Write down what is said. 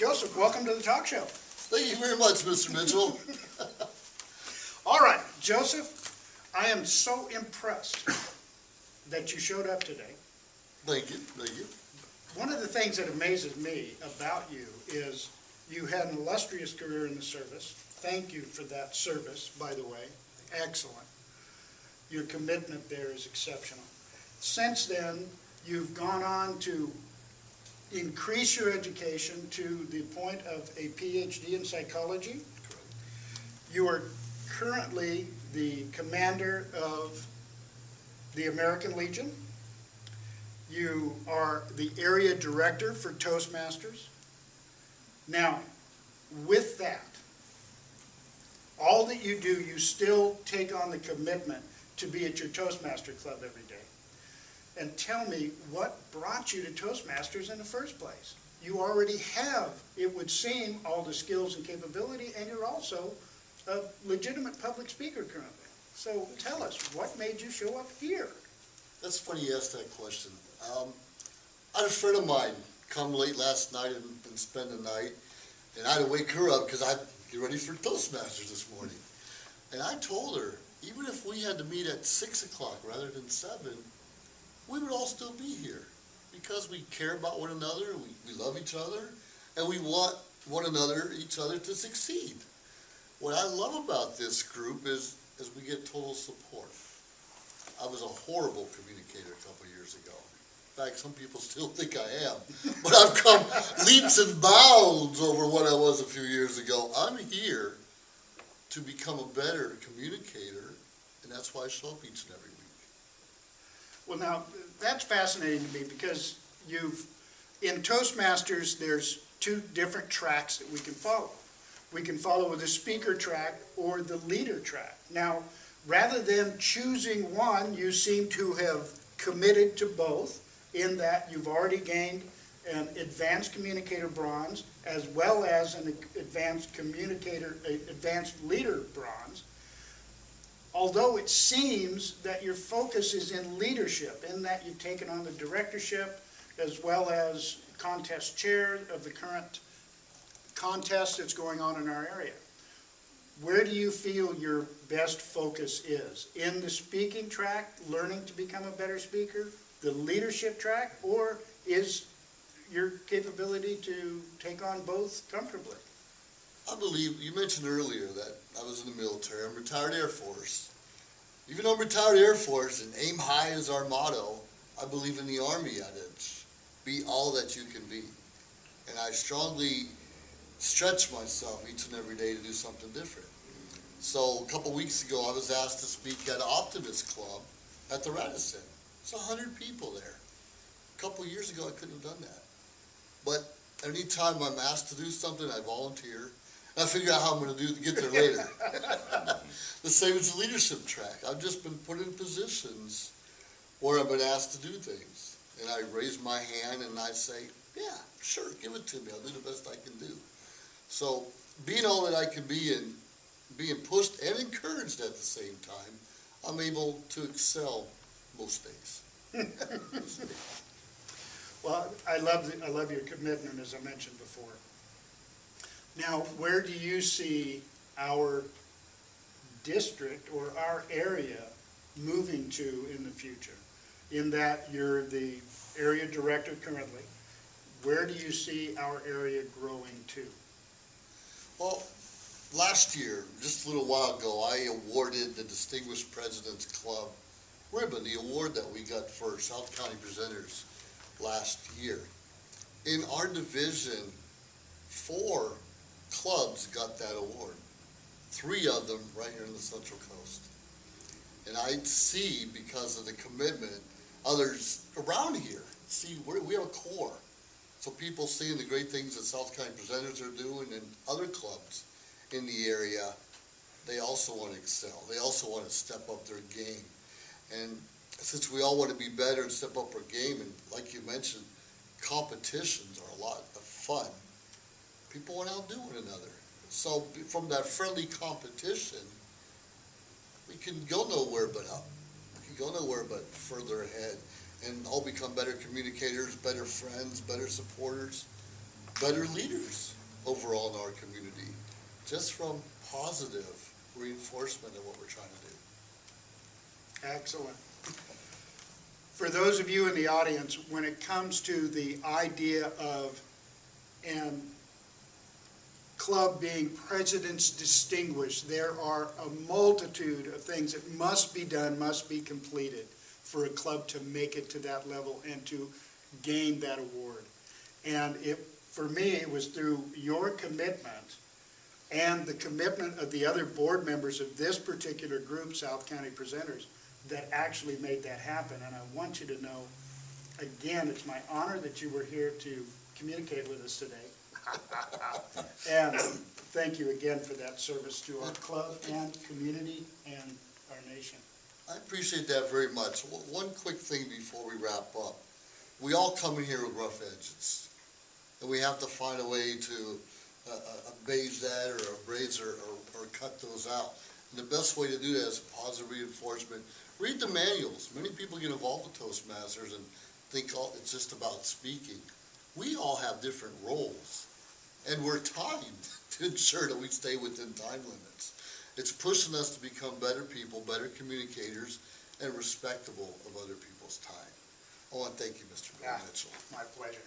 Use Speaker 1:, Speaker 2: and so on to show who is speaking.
Speaker 1: Joseph, welcome to the talk show.
Speaker 2: Thank you very much, Mr. Mitchell.
Speaker 1: All right, Joseph, I am so impressed that you showed up today.
Speaker 2: Thank you, thank you.
Speaker 1: One of the things that amazes me about you is you had an illustrious career in the service. Thank you for that service, by the way. Excellent. Your commitment there is exceptional. Since then, you've gone on to increase your education to the point of a PhD in psychology.
Speaker 2: Correct.
Speaker 1: You are currently the commander of the American Legion. You are the area director for Toastmasters. Now, with that, all that you do, you still take on the commitment to be at your Toastmaster Club every day. And tell me, what brought you to Toastmasters in the first place? You already have, it would seem, all the skills and capability, and you're also a legitimate public speaker currently. So tell us, what made you show up here?
Speaker 2: That's funny you asked that question. I had a friend of mine come late last night and spend the night, and I had to wake her up because I'd get ready for Toastmasters this morning. And I told her, even if we had to meet at 6 o'clock rather than 7, we would all still be here because we care about one another, we love each other, and we want each other to succeed. What I love about this group is we get total support. I was a horrible communicator a couple of years ago. In fact, some people still think I am, but I've come leaps and bounds over what I was a few years ago. I'm here to become a better communicator, and that's why I show up each and every week.
Speaker 1: Well, now, that's fascinating to me because in Toastmasters, there's two different tracks that we can follow. We can follow the speaker track or the leader track. Now, rather than choosing one, you seem to have committed to both in that you've already gained an advanced communicator bronze as well as an advanced leader bronze. Although it seems that your focus is in leadership, in that you've taken on the directorship as well as contest chair of the current contest that's going on in our area. Where do you feel your best focus is? In the speaking track, learning to become a better speaker, the leadership track, or is your capability to take on both comfortably?
Speaker 2: I believe, you mentioned earlier that I was in the military. I'm retired Air Force. Even though I'm retired Air Force and aim high is our motto, I believe in the Army adage, be all that you can be. And I strongly stretch myself each and every day to do something different. So a couple weeks ago, I was asked to speak at an Optimist Club at the Radisson. It's 100 people there. A couple years ago, I couldn't have done that. But anytime I'm asked to do something, I volunteer. And I figure out how I'm going to get there later. The same as the leadership track. I've just been put in positions where I've been asked to do things. And I raise my hand and I say, yeah, sure, give it to me. I'll do the best I can do. So being all that I can be and being pushed and encouraged at the same time, I'm able to excel most days.
Speaker 1: Well, I love your commitment, as I mentioned before. Now, where do you see our district or our area moving to in the future? In that you're the area director currently, where do you see our area growing to?
Speaker 2: Well, last year, just a little while ago, I awarded the Distinguished President's Club ribbon, the award that we got for South County presenters last year. In our division, 4 clubs got that award. 3 of them right here in the Central Coast. And I see, because of the commitment, others around here see we have a core. So people seeing the great things that South County presenters are doing and other clubs in the area, they also want to excel. They also want to step up their game. And since we all want to be better and step up our game, and like you mentioned, competitions are a lot of fun. People want to outdo one another. So from that friendly competition, we can go nowhere but up. We can go nowhere but further ahead and all become better communicators, better friends, better supporters. better leaders overall in our community, just from positive reinforcement of what we're trying to do.
Speaker 1: Excellent. For those of you in the audience, when it comes to the idea of an club being President's Distinguished, there are a multitude of things that must be done, must be completed for a club to make it to that level and to gain that award. And for me, it was through your commitment and the commitment of the other board members of this particular group, South County Presenters, that actually made that happen. And I want you to know, again, it's my honor that you were here to communicate with us today. And thank you again for that service to our club and community and our nation.
Speaker 2: I appreciate that very much. One quick thing before we wrap up. We all come in here with rough edges, and we have to find a way to beige that or abrade or cut those out. And the best way to do that is positive reinforcement. Read the manuals. Many people get involved with Toastmasters and think it's just about speaking. We all have different roles, and we're timed to ensure that we stay within time limits. It's pushing us to become better people, better communicators, and respectable of other people's time. I want to thank you, Mr. Bill Mitchell.
Speaker 1: My pleasure.